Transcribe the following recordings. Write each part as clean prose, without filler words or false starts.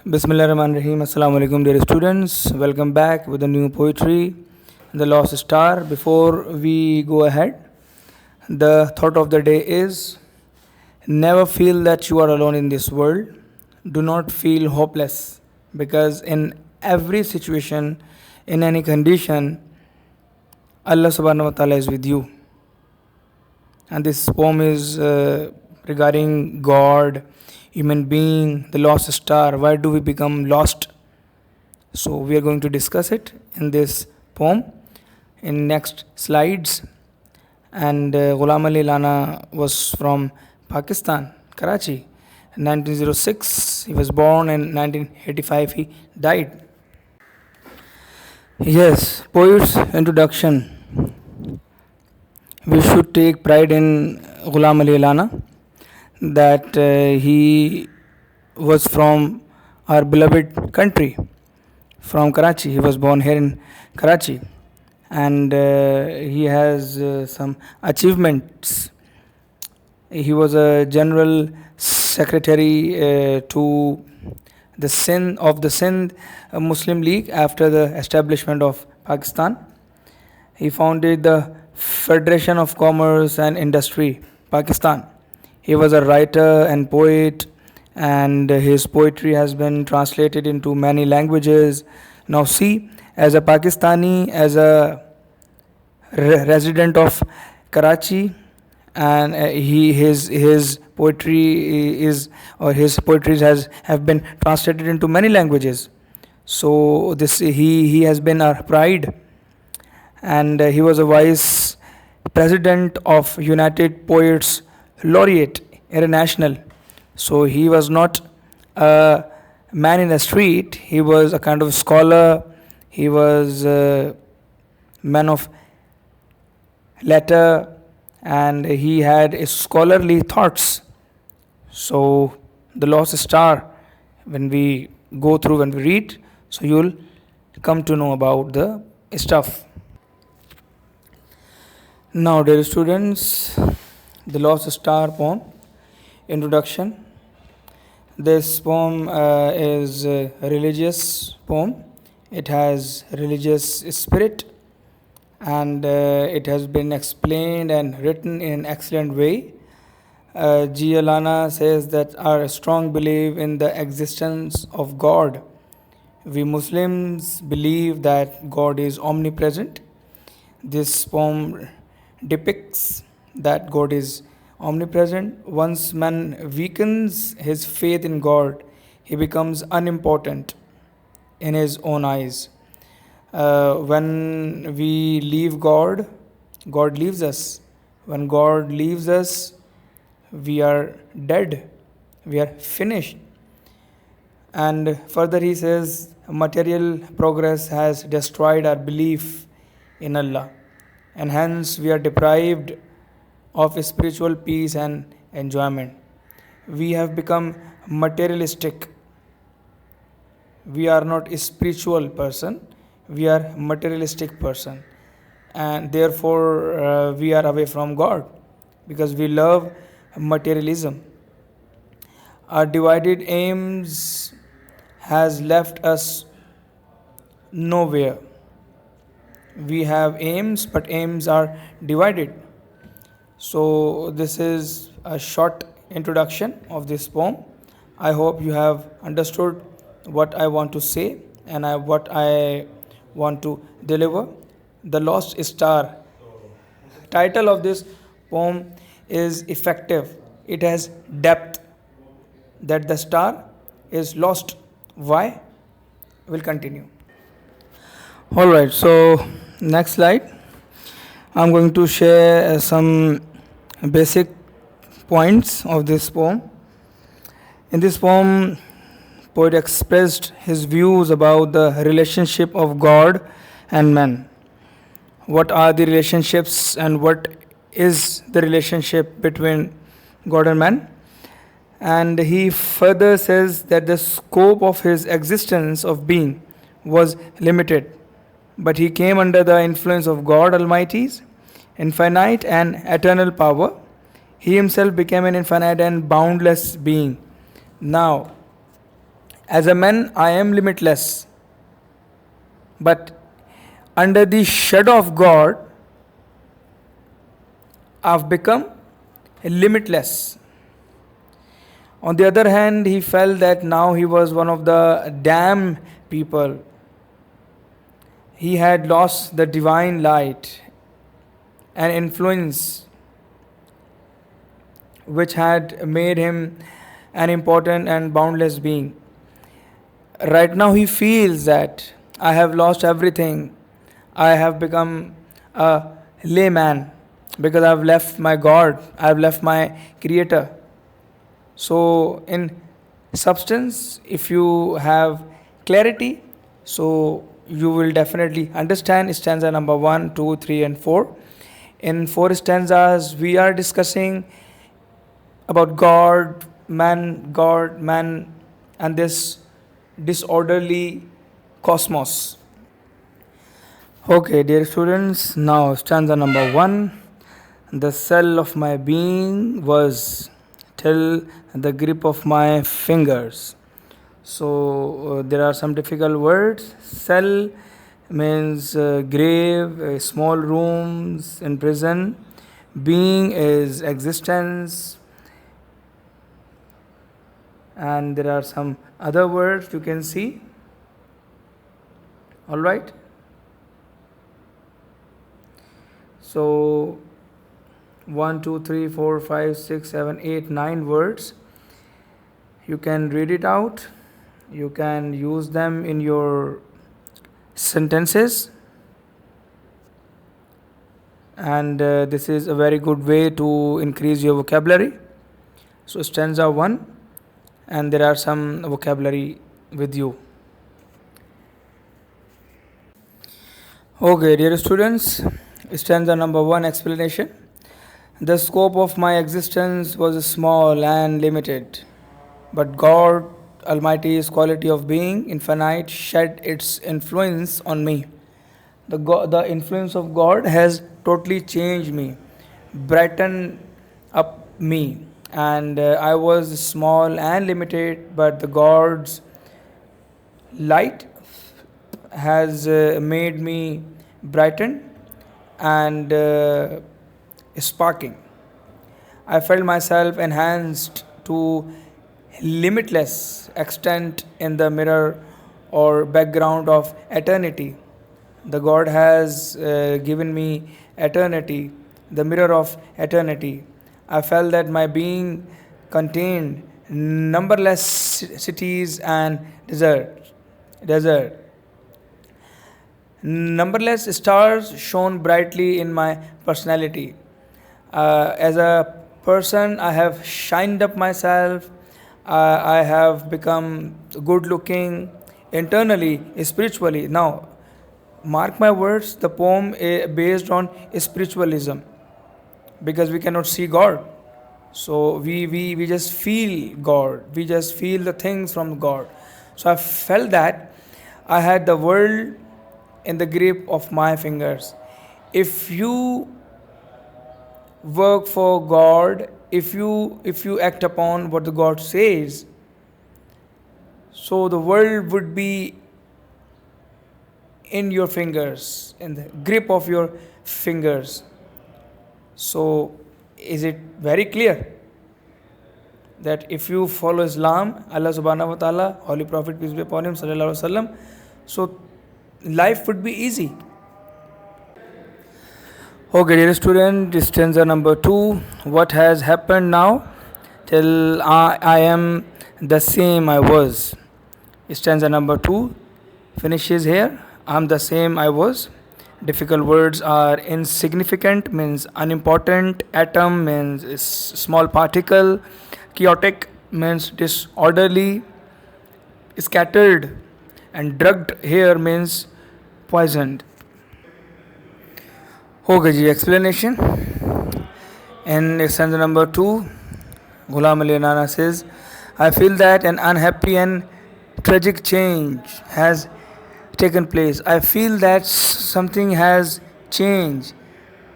Bismillahirrahmanirrahim. Assalamu alaikum, dear students. Welcome back with a new poetry, The Lost Star. Before we go ahead, the thought of the day is never feel that you are alone in this world. Do not feel hopeless because in every situation, in any condition, Allah subhanahu wa ta'ala is with you. And this poem is regarding God, human being, the lost star. Why do we become lost? So we are going to discuss it in this poem in next slides. And Ghulam Ali Lana was from Pakistan, Karachi, in 1906. He was born in 1985. He died. Yes, poet's introduction. We should take pride in Ghulam Ali Lana that he was from our beloved country, from Karachi. He was born here in Karachi, and he has some achievements. He was a general secretary to the Sindh Muslim League after the establishment of Pakistan. He founded the Federation of Commerce and Industry, Pakistan. He was a writer and poet, and his poetry has been translated into many languages. Now see, as a Pakistani, as a resident of Karachi, and his poetry is, or his poetries have been translated into many languages. So this he has been our pride, and he was a vice president of United Poets Laureate International. So he was not a man in the street. He was a kind of scholar. He was a man of letter, and he had scholarly thoughts. So the lost star, when we go through, when we read, so you'll come to know about the stuff. Now, dear students, the Lost Star poem, introduction. This poem is a religious poem. It has religious spirit, and it has been explained and written in an excellent way. G. Alana says that our strong belief in the existence of God. We Muslims believe that God is omnipresent. This poem depicts that God is omnipresent. Once man weakens his faith in God, he becomes unimportant in his own eyes. When we leave God, God leaves us. When God leaves us, we are dead. We are finished. And further he says, material progress has destroyed our belief in Allah, and hence we are deprived of spiritual peace and enjoyment. We have become materialistic. We are not a spiritual person, we are materialistic person, and therefore we are away from God because we love materialism. Our divided aims has left us nowhere. We have aims, but aims are divided. So this is a short introduction of this poem. I hope you have understood what I want to say and what I want to deliver. The Lost Star. Title of this poem is effective. It has depth. That the star is lost. Why? We'll continue. Alright, so next slide. I'm going to share some basic points of this poem. In this poem, poet expressed his views about the relationship of God and man. What are the relationships and what is the relationship between God and man? And he further says that the scope of his existence of being was limited, but he came under the influence of God Almighty's infinite and eternal power. He himself became an infinite and boundless being. Now, As a man, I am limitless, but under the shadow of God, I've become limitless. On the other hand, he felt that now he was one of the damned people. He had lost the divine light and influence which had made him an important and boundless being. Right now, he feels that I have lost everything. I have become a layman because I've left my God, I've left my Creator. So, in substance, if you have clarity, so you will definitely understand stanza number 1, 2, 3, and 4. In 4 stanzas, we are discussing about God, man, and this disorderly cosmos. Okay, dear students, now stanza number 1. The cell of my being was till the grip of my fingers. So there are some difficult words. Cell means grave, small rooms in prison. Being is existence. And there are some other words you can see. All right. So 1, 2, 3, 4, 5, 6, 7, 8, 9 words. You can read it out. You can use them in your sentences. And this is a very good way to increase your vocabulary. So stanza 1, and there are some vocabulary with you. Okay, dear students, stanza number 1 explanation. The scope of my existence was small and limited, but God Almighty's quality of being infinite shed its influence on me. The influence of God has totally changed me, brightened up me, and I was small and limited, but the God's light has made me brighten and sparking. I felt myself enhanced to limitless extent in the mirror or background of eternity. The God has given me eternity, the mirror of eternity. I felt that my being contained numberless cities and desert. Numberless stars shone brightly in my personality. As a person, I have shined up myself. I have become good looking internally, spiritually. Now, mark my words, the poem is based on spiritualism because we cannot see God. So we just feel God. We just feel the things from God. So I felt that I had the world in the grip of my fingers. If you work for God, if you act upon what the God says, so the world would be in your fingers, in the grip of your fingers. So is it very clear that if you follow Islam, Allah subhanahu wa ta'ala, Holy Prophet peace be upon him sallallahu alaihi wasallam, so life would be easy. Okay, dear student, stanza number 2. What has happened now? Till I am the same I was. Stanza number 2 finishes here. I am the same I was. Difficult words are insignificant, means unimportant. Atom means small particle. Chaotic means disorderly. Scattered and drugged here means poisoned. Okay, ji, explanation. In stanza number 2, Ghulam Ali Nana says, I feel that an unhappy and tragic change has taken place. I feel that something has changed.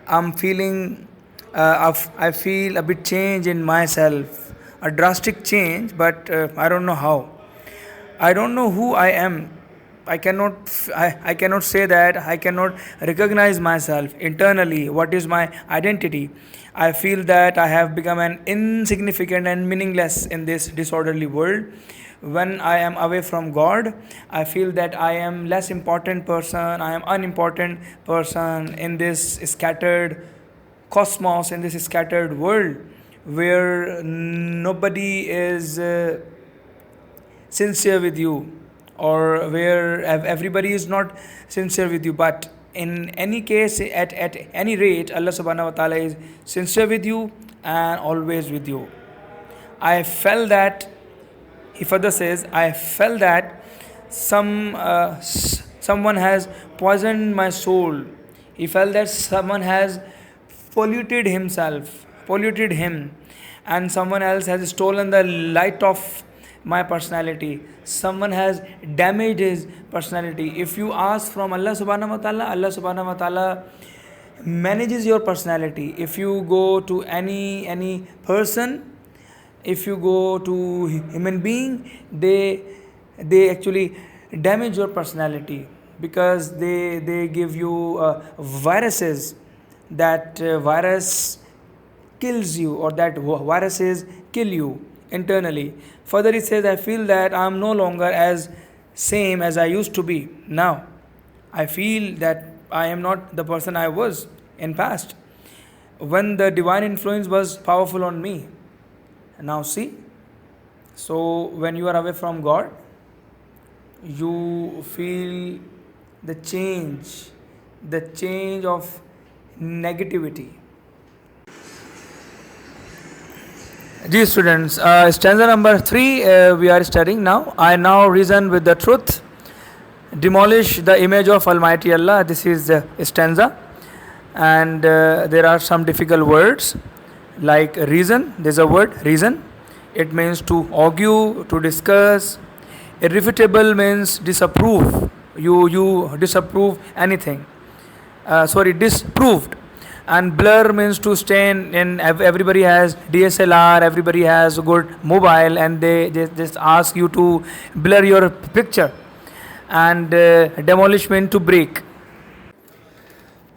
I'm feeling, I feel a bit change in myself, a drastic change, but I don't know how. I don't know who I am. I cannot say that. I cannot recognize myself internally. What is my identity? I feel that I have become an insignificant and meaningless in this disorderly world. When I am away from God, I feel that I am less important person. I am unimportant person in this scattered cosmos, in this scattered world where nobody is sincere with you, or where everybody is not sincere with you. But in any case, at any rate, Allah subhanahu wa ta'ala is sincere with you and always with you. I felt that, he further says, I felt that someone has poisoned my soul. He felt that someone has polluted him, and someone else has stolen the light of my personality. Someone has damaged his personality. If you ask from Allah subhanahu wa ta'ala, Allah subhanahu wa ta'ala manages your personality. If you go to any person, if you go to human being, they actually damage your personality, because they give you viruses. That virus kills you, or that viruses kill you internally. Further, he says, I feel that I am no longer as same as I used to be now. I feel that I am not the person I was in past, when the divine influence was powerful on me. Now see, so when you are away from God, you feel the change of negativity. Dear students, stanza number 3 we are studying now. I now reason with the truth, demolish the image of Almighty Allah. This is the stanza, and there are some difficult words like reason. There's a word reason. It means to argue, to discuss. Irrefutable means disapprove. You disapprove anything. Disproved. And blur means to stay in everybody has DSLR, everybody has a good mobile, and they just ask you to blur your picture. And demolish means to break.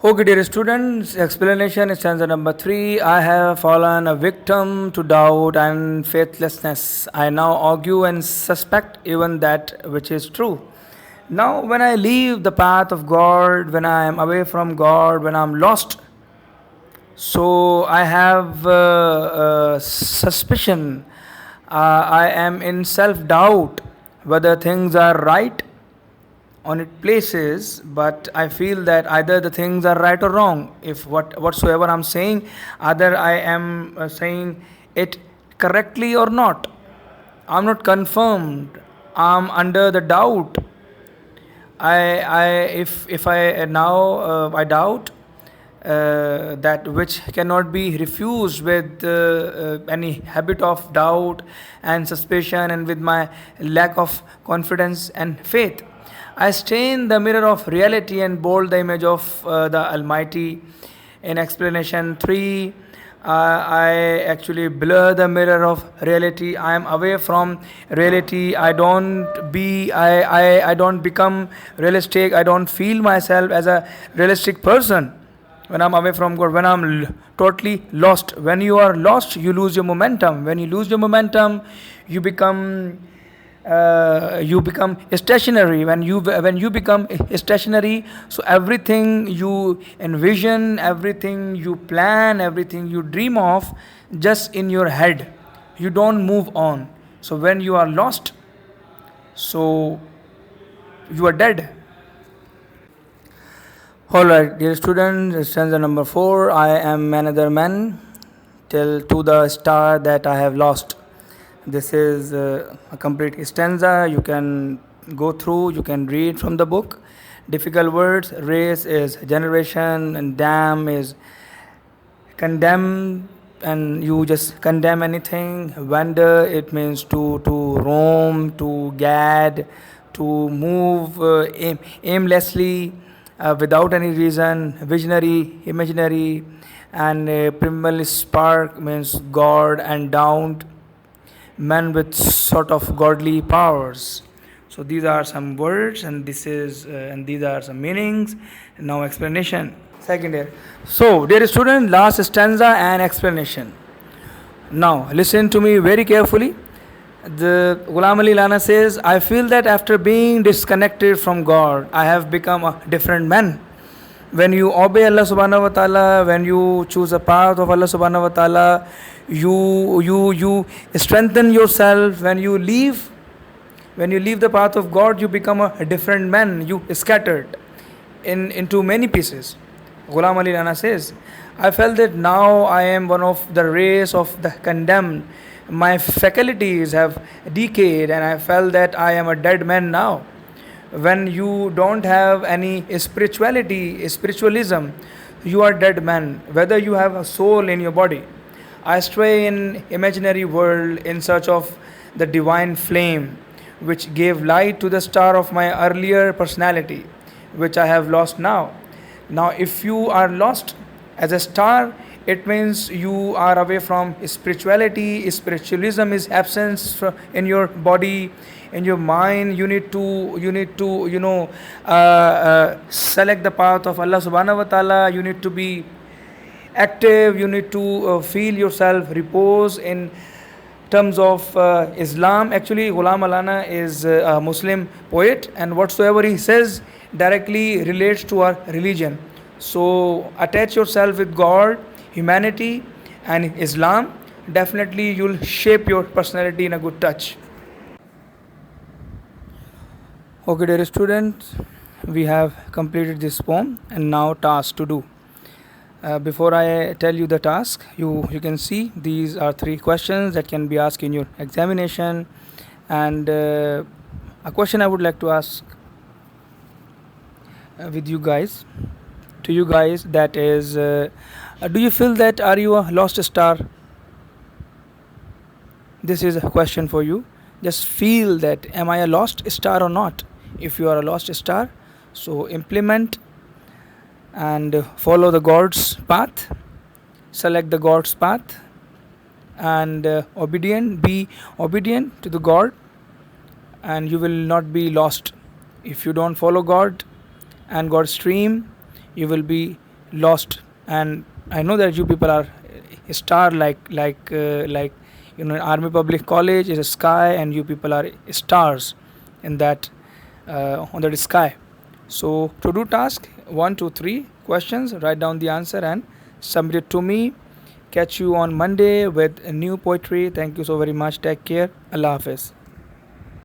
Okay, dear students, explanation is stanza number 3. I have fallen a victim to doubt and faithlessness. I now argue and suspect even that which is true. Now, when I leave the path of God, when I am away from God, when I am lost, so I have suspicion. I am in self-doubt whether things are right on its places, but I feel that either the things are right or wrong. If whatsoever I'm saying, either I am saying it correctly or not. I'm not confirmed. I'm under the doubt. If I now I doubt that which cannot be refused with any habit of doubt and suspicion, and with my lack of confidence and faith. I stain the mirror of reality and bold the image of the Almighty. In explanation 3, I actually blur the mirror of reality. I am away from reality. I don't become realistic. I don't feel myself as a realistic person when I'm away from God, when I'm totally lost. When you are lost, you lose your momentum. When you lose your momentum, you become stationary. When you become stationary, so everything you envision, everything you plan, everything you dream of, just in your head, you don't move on. So when you are lost, so you are dead. Alright, dear students, stanza number 4. I am another man, tell to the star that I have lost. This is a complete stanza. You can go through, you can read from the book. Difficult words. Race is generation, and damn is condemn, and you just condemn anything. Wander, it means to roam, to gad, to move aimlessly, without any reason. Visionary, imaginary, and primal spark means God, and downed, men with sort of godly powers. So these are some words, and these are some meanings. Now explanation. Second year. So, dear student, last stanza and explanation. Now listen to me very carefully. The Ghulam Ali Lana says, I feel that after being disconnected from God, I have become a different man. When you obey Allah subhanahu wa ta'ala, when you choose a path of Allah subhanahu wa ta'ala, you strengthen yourself. When you leave the path of God, you become a different man. You scattered into many pieces. Ghulam Ali Rana says, I felt that now I am one of the race of the condemned. My faculties have decayed, and I felt that I am a dead man now. When you don't have any spiritualism, you are dead man, whether you have a soul in your body. I stray in imaginary world in search of the divine flame, which gave light to the star of my earlier personality, which I have lost now. Now, if you are lost as a star, it means you are away from spirituality. Spiritualism is absence in your body, in your mind. You need to select the path of Allah subhanahu wa ta'ala. You need to be active. You need to feel yourself repose in terms of Islam. Actually, Ghulam Alana is a Muslim poet, and whatsoever he says directly relates to our religion. So attach yourself with God, humanity, and Islam. Definitely you'll shape your personality in a good touch. Okay, dear students, we have completed this poem, and now task to do. Before I tell you the task, you can see these are 3 questions that can be asked in your examination. And a question I would like to ask with you guys, to you guys, that is, do you feel that are you a lost star? This is a question for you. Just feel that, am I a lost star or not? If you are a lost star, so implement and follow the God's path, select the God's path, and be obedient to the God, and you will not be lost. If you don't follow God and God's stream, you will be lost. And I know that you people are a star, like Army Public College is a sky, and you people are stars in that on the sky. So to do task 1, 2, 3 questions, write down the answer and submit it to me. Catch you on Monday with a new poetry. Thank you so very much. Take care. Allah Hafiz.